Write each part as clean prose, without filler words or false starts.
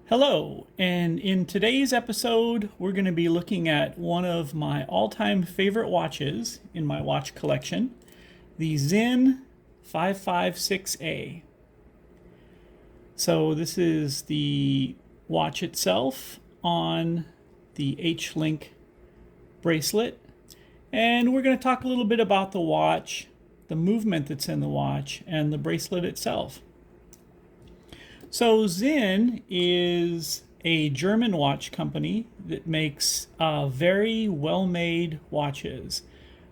Hello, and in today's episode, we're going to be looking at one of my all-time favorite watches in my watch collection, the Sinn 556A. So this is the watch itself on the H-Link bracelet, and we're going to talk a little bit about the watch, the movement that's in the watch, and the bracelet itself. So Sinn is a German watch company that makes very well-made watches.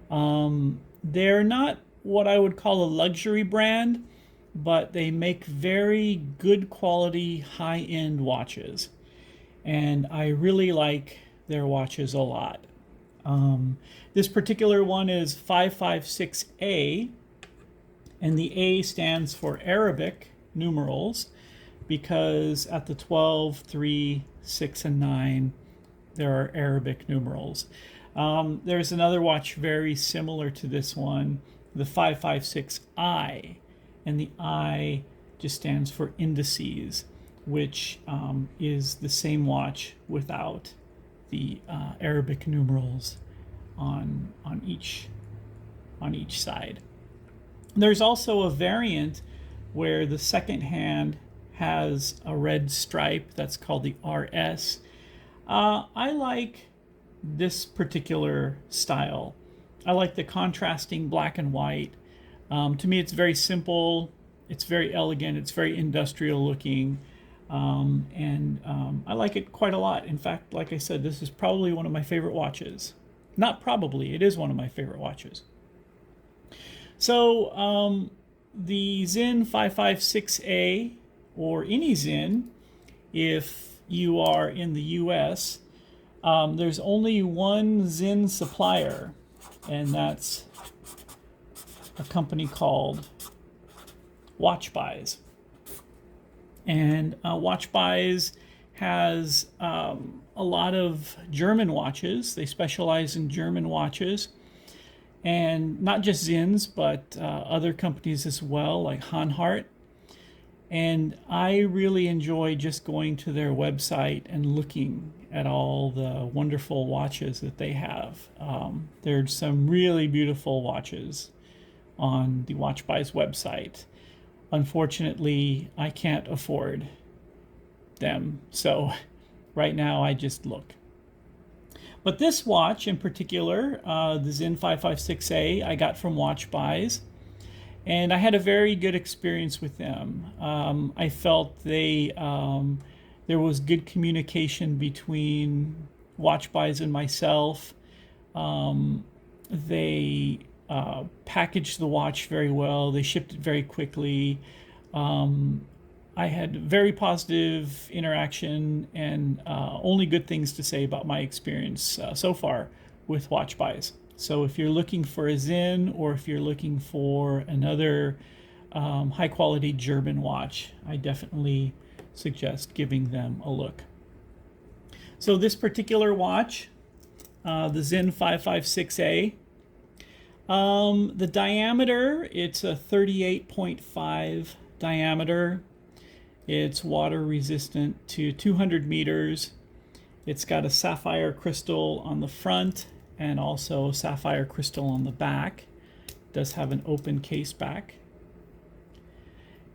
They're not what I would call a luxury brand, but they make very good quality, high-end watches. And I really like their watches a lot. This particular one is 556A, and the A stands for Arabic numerals, because at the 12, 3, 6, and 9, there are Arabic numerals. There's another watch very similar to this one, the 556I, and the I just stands for indices, which is the same watch without the Arabic numerals on each side. There's also a variant where the second hand has a red stripe that's called the RS. I like this particular style. I like the contrasting black and white. To me, it's very simple, it's very elegant, it's very industrial looking, and I like it quite a lot. In fact, like I said, this is probably one of my favorite watches. Not probably, it is one of my favorite watches. So the Sinn 556A, or any Sinn, if you are in the US, there's only one Sinn supplier, and that's a company called WatchBuys. And WatchBuys has a lot of German watches. They specialize in German watches, and not just Sinns, but other companies as well, like Hanhart. And I really enjoy just going to their website and looking at all the wonderful watches that they have. There's some really beautiful watches on the WatchBuys website. Unfortunately, I can't afford them, so right now I just look. But this watch in particular, the Sinn 556A, I got from WatchBuys. And I had a very good experience with them. I felt there was good communication between WatchBuys and myself. They packaged the watch very well. They shipped it very quickly. I had very positive interaction and only good things to say about my experience so far with WatchBuys. So if you're looking for a Sinn, or if you're looking for another high-quality German watch, I definitely suggest giving them a look. So this particular watch, the Sinn 556A, the diameter, it's a 38.5 diameter. It's water resistant to 200 meters. It's got a sapphire crystal on the front and also sapphire crystal on the back. It does have an open case back.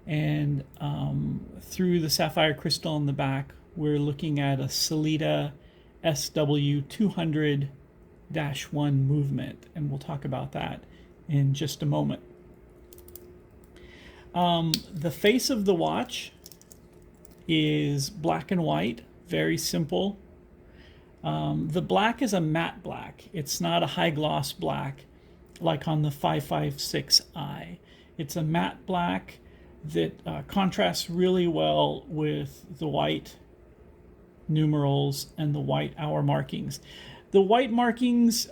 And through the sapphire crystal on the back, we're looking at a Sellita SW200-1 movement, and we'll talk about that in just a moment. The face of the watch is black and white, very simple. The black is a matte black. It's not a high gloss black like on the 556i. It's a matte black that contrasts really well with the white numerals and the white hour markings. The white markings,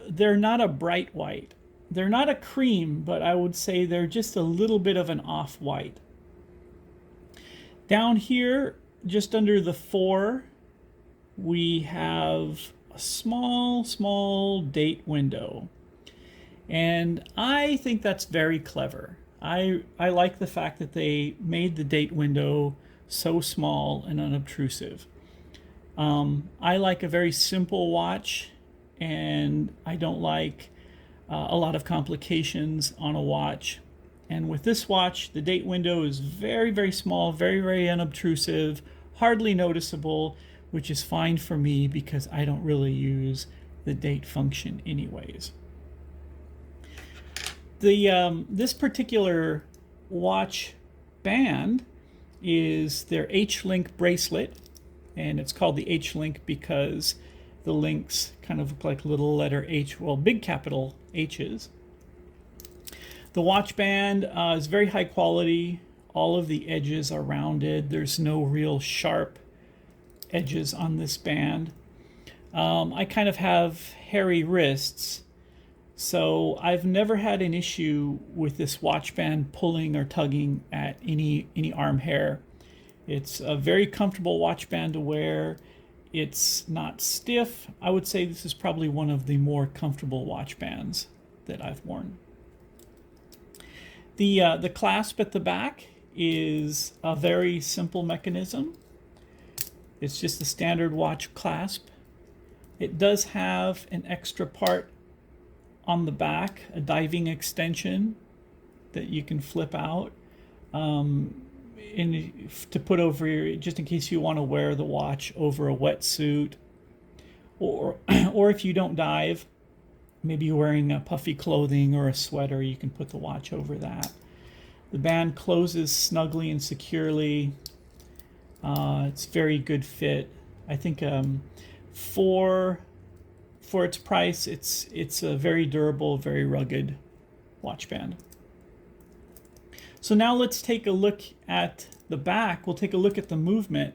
they're not a bright white. They're not a cream, but I would say they're just a little bit of an off-white. Down here, just under the 4, we have a small date window. And I think that's very clever. I like the fact that they made the date window so small and unobtrusive. I like a very simple watch, and I don't like a lot of complications on a watch. And with this watch, the date window is very, very small, very, very unobtrusive, hardly noticeable, which is fine for me because I don't really use the date function anyways. This particular watch band is their H-Link bracelet, and it's called the H-Link because the links kind of look like little letter H, well, big capital H's. The watch band is very high quality. All of the edges are rounded. There's no real sharp edges on this band. I kind of have hairy wrists, so I've never had an issue with this watch band pulling or tugging at any arm hair. It's a very comfortable watch band to wear. It's not stiff. I would say this is probably one of the more comfortable watch bands that I've worn. The clasp at the back is a very simple mechanism. It's just a standard watch clasp. It does have an extra part on the back, a diving extension that you can flip out to put over your, just in case you want to wear the watch over a wetsuit, or if you don't dive, maybe you're wearing a puffy clothing or a sweater, you can put the watch over that. The band closes snugly and securely. It's very good fit. I think for its price, it's a very durable, very rugged watch band. So now let's take a look at the back. We'll take a look at the movement.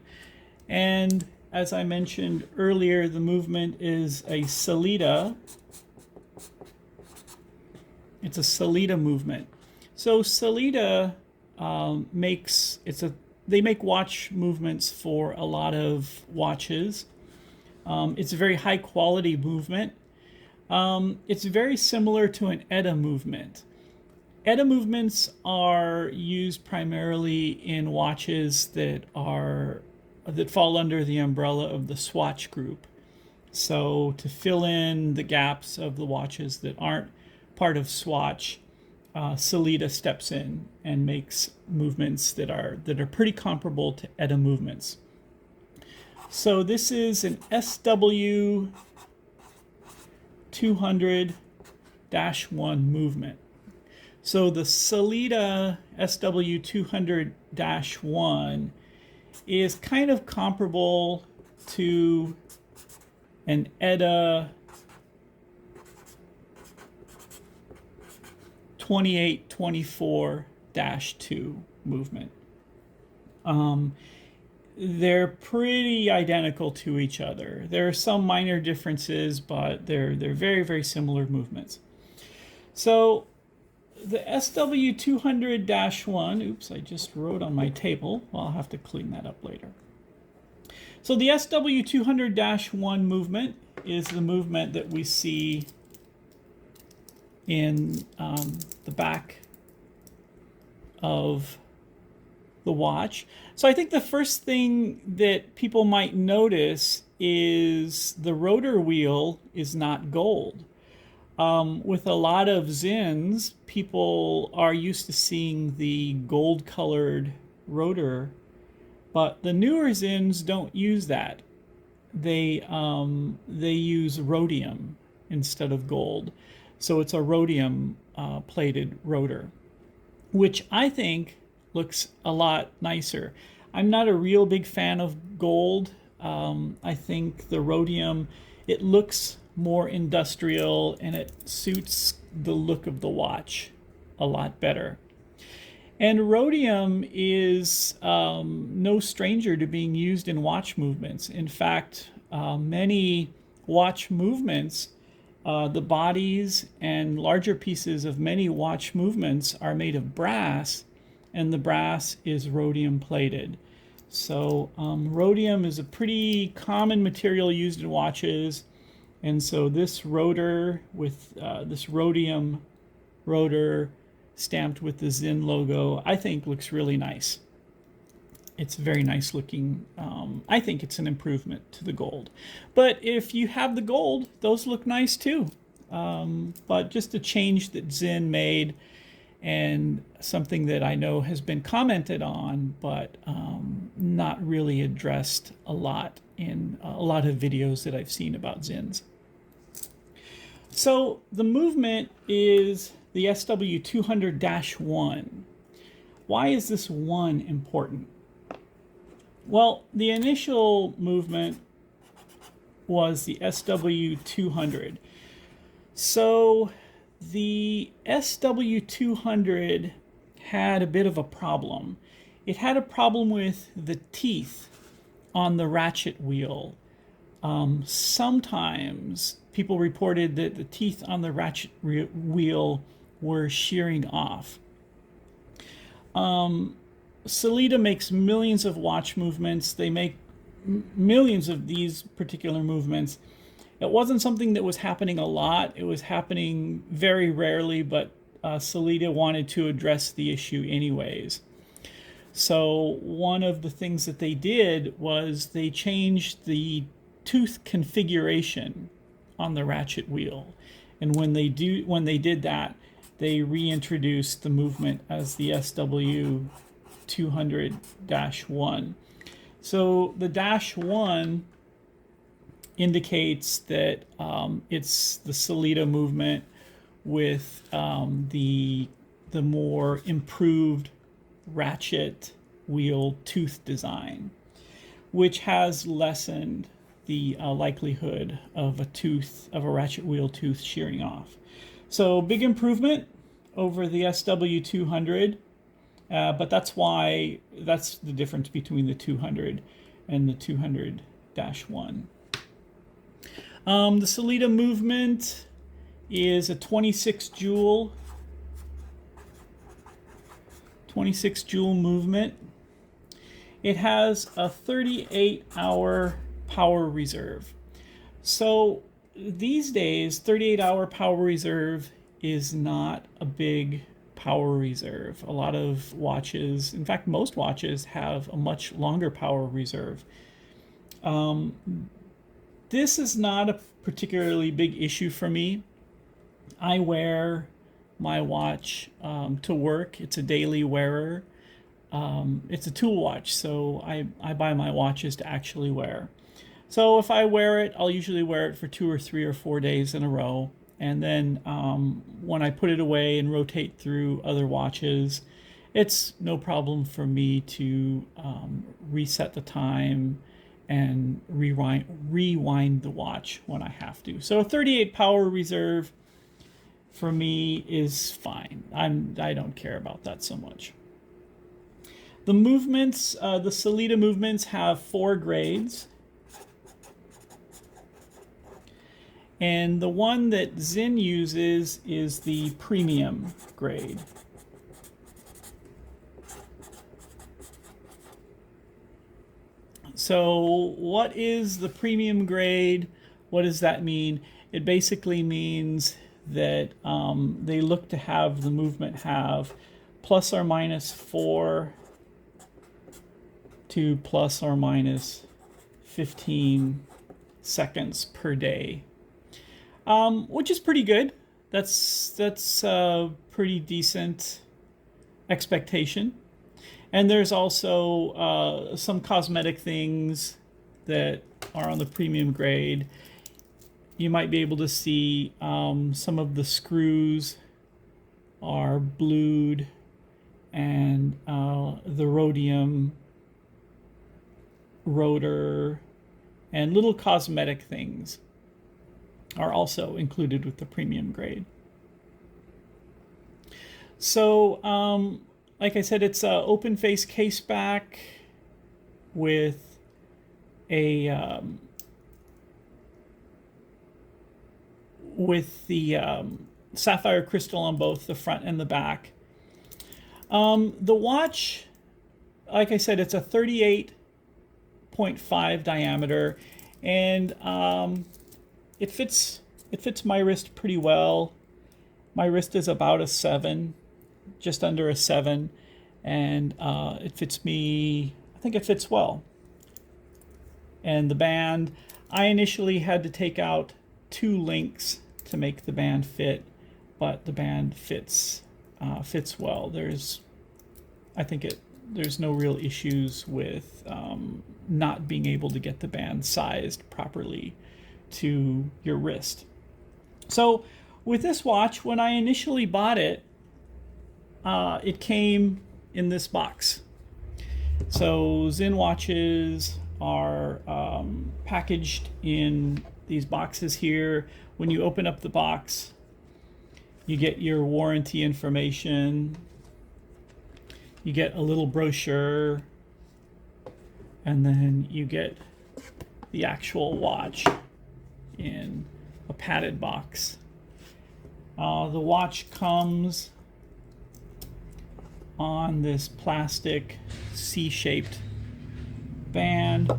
And as I mentioned earlier, the movement is a Sellita. It's a Sellita movement. So Sellita they make watch movements for a lot of watches. It's a very high quality movement. It's very similar to an ETA movement. ETA movements are used primarily in watches that fall under the umbrella of the Swatch group. So to fill in the gaps of the watches that aren't part of Swatch, Sellita steps in and makes movements that are pretty comparable to ETA movements. So this is an SW 200-1 movement. So the Sellita SW 200-1 is kind of comparable to an ETA 2824-2 movement. They're pretty identical to each other. There are some minor differences, but they're very, very similar movements. So the SW 200-1, oops, I just wrote on my table. Well, I'll have to clean that up later. So the SW 200-1 movement is the movement that we see in the back of the watch. So I think the first thing that people might notice is the rotor wheel is not gold. With a lot of Sinns, people are used to seeing the gold-colored rotor, but the newer Sinns don't use that. They use rhodium instead of gold. So it's a rhodium plated rotor, which I think looks a lot nicer. I'm not a real big fan of gold. I think the rhodium, it looks more industrial and it suits the look of the watch a lot better. And rhodium is no stranger to being used in watch movements. In fact, many watch movements, the bodies and larger pieces of many watch movements are made of brass, and the brass is rhodium plated. So rhodium is a pretty common material used in watches, and so this rotor with this rhodium rotor stamped with the Sinn logo, I think looks really nice. it's very nice looking. I think it's an improvement to the gold. But if you have the gold, those look nice too. But just a change that Sinn made, and something that I know has been commented on, but not really addressed a lot in a lot of videos that I've seen about Sinns. So the movement is the SW200-1. Why is this 1 important? Well, the initial movement was the SW200. So the SW200 had a bit of a problem. It had a problem with the teeth on the ratchet wheel. Sometimes people reported that the teeth on the ratchet wheel were shearing off. Sellita makes millions of watch movements. They make millions of these particular movements. It wasn't something that was happening a lot. It was happening very rarely, but Sellita wanted to address the issue anyways. So one of the things that they did was they changed the tooth configuration on the ratchet wheel. And when they did that, they reintroduced the movement as the SW200-1. So the -1 indicates that it's the Sellita movement with the more improved ratchet wheel tooth design, which has lessened the likelihood of a ratchet wheel tooth shearing off. So big improvement over the SW200, but that's the difference between the 200 and the 200-1. The Sellita movement is a 26 joule movement. It has a 38-hour power reserve. So these days, 38-hour power reserve is not a big power reserve. A lot of watches, in fact, most watches have a much longer power reserve. This is not a particularly big issue for me. I wear my watch to work. It's a daily wearer. It's a tool watch, so I buy my watches to actually wear. So if I wear it, I'll usually wear it for 2 or 3 or 4 days in a row. And then when I put it away and rotate through other watches, it's no problem for me to reset the time and rewind the watch when I have to. So a 38 power reserve for me is fine. I don't care about that so much. The movements, the Sellita movements have 4 grades. And the one that Sinn uses is the premium grade. So what is the premium grade? What does that mean? It basically means that they look to have the movement have ±4 to ±15 seconds per day. Which is pretty good. That's a pretty decent expectation. And there's also some cosmetic things that are on the premium grade. You might be able to see some of the screws are blued, and the rhodium rotor and little cosmetic things are also included with the premium grade. So, like I said, it's an open face case back with a sapphire crystal on both the front and the back. The watch, like I said, it's a 38.5 diameter, and it fits my wrist pretty well. My wrist is about a 7, just under a 7, and it fits me, I think it fits well. And the band, I initially had to take out 2 links to make the band fit, but the band fits well. There's no real issues with not being able to get the band sized properly to your wrist. So with this watch, when I initially bought it, it came in this box. So Sinn watches are packaged in these boxes here. When you open up the box, you get your warranty information, you get a little brochure, and then you get the actual watch in a padded box. The watch comes on this plastic C-shaped band.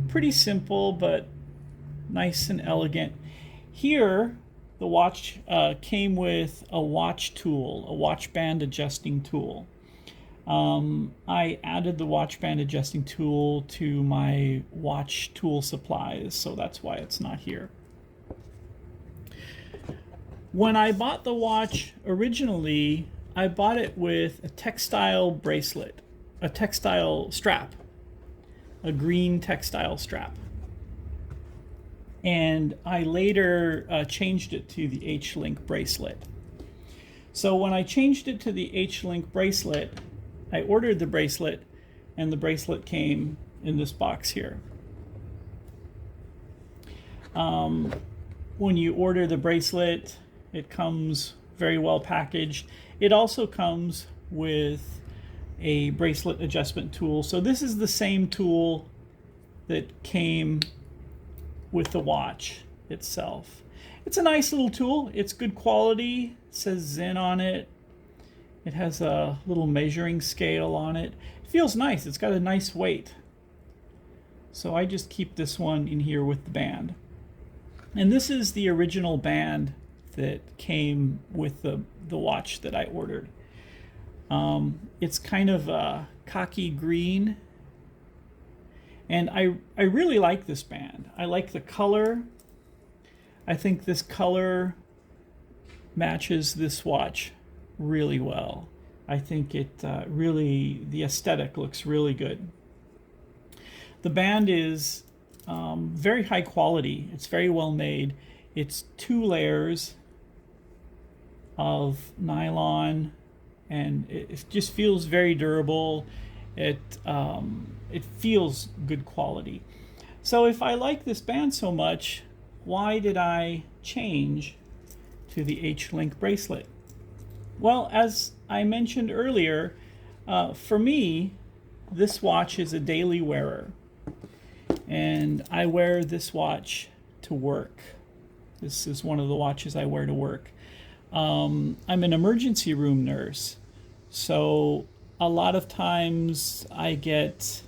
Pretty simple, but nice and elegant. Here, the watch came with a watch tool, a watch band adjusting tool. I added the watch band adjusting tool to my watch tool supplies, so that's why it's not here. When I bought the watch originally, I bought it with a textile bracelet, a textile strap, a green textile strap. And I later changed it to the H-Link bracelet. So when I changed it to the H-Link bracelet, I ordered the bracelet, and the bracelet came in this box here. When you order the bracelet, it comes very well packaged. It also comes with a bracelet adjustment tool. So this is the same tool that came with the watch itself. It's a nice little tool. It's good quality. It says Sinn on it. It has a little measuring scale on it. It feels nice. It's got a nice weight. So I just keep this one in here with the band. And this is the original band that came with the watch that I ordered. It's kind of a khaki green. And I really like this band. I like the color. I think this color matches this watch really well. I think it the aesthetic looks really good. The band is very high quality. It's very well made. It's 2 layers of nylon, and it just feels very durable. It feels good quality. So if I like this band so much, why did I change to the H-Link bracelet? Well, as I mentioned earlier, for me, this watch is a daily wearer, and I wear this watch to work. This is one of the watches I wear to work. I'm an emergency room nurse, so a lot of times I get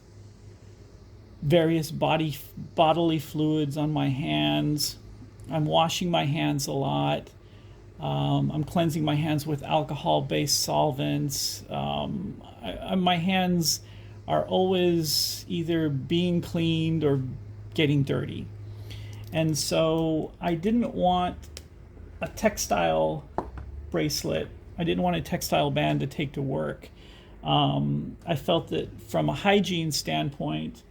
various bodily fluids on my hands. I'm washing my hands a lot. I'm cleansing my hands with alcohol-based solvents. My hands are always either being cleaned or getting dirty. And so I didn't want a textile bracelet. I didn't want a textile band to take to work. I felt that from a hygiene standpoint,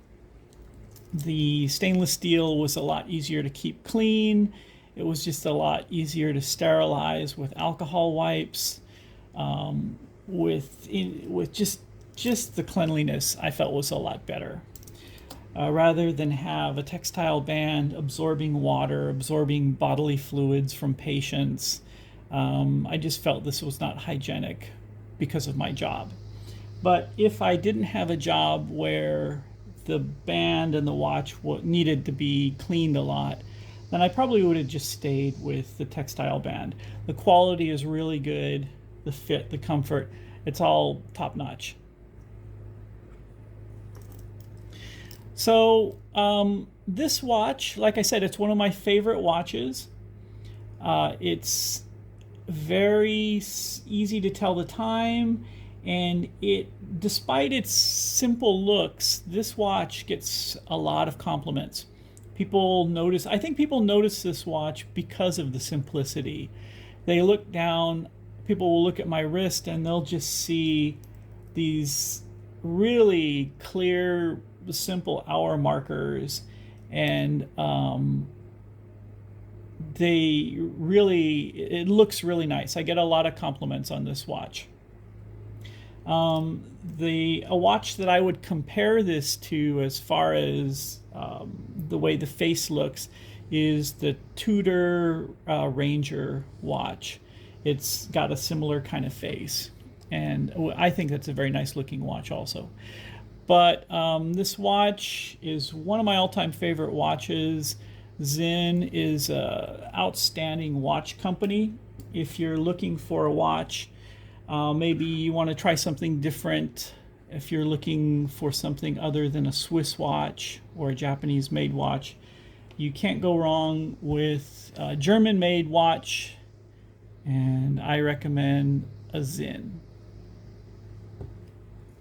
the stainless steel was a lot easier to keep clean. It was just a lot easier to sterilize with alcohol wipes. With just the cleanliness, I felt was a lot better. Rather than have a textile band absorbing water, absorbing bodily fluids from patients, I just felt this was not hygienic because of my job. But if I didn't have a job where the band and the watch needed to be cleaned a lot, then I probably would have just stayed with the textile band. The quality is really good, the fit, the comfort, it's all top notch. So this watch, like I said, it's one of my favorite watches. It's very easy to tell the time. And despite its simple looks, this watch gets a lot of compliments. I think people notice this watch because of the simplicity. They look down, people will look at my wrist and they'll just see these really clear, simple hour markers, and it looks really nice. I get a lot of compliments on this watch. A watch that I would compare this to as far as the way the face looks is the Tudor Ranger watch. It's got a similar kind of face, and I think that's a very nice looking watch also. But this watch is one of my all-time favorite watches. Sinn is an outstanding watch company. If you're looking for a watch, maybe you want to try something different. If you're looking for something other than a Swiss watch or a Japanese-made watch, you can't go wrong with a German-made watch, and I recommend a Sinn.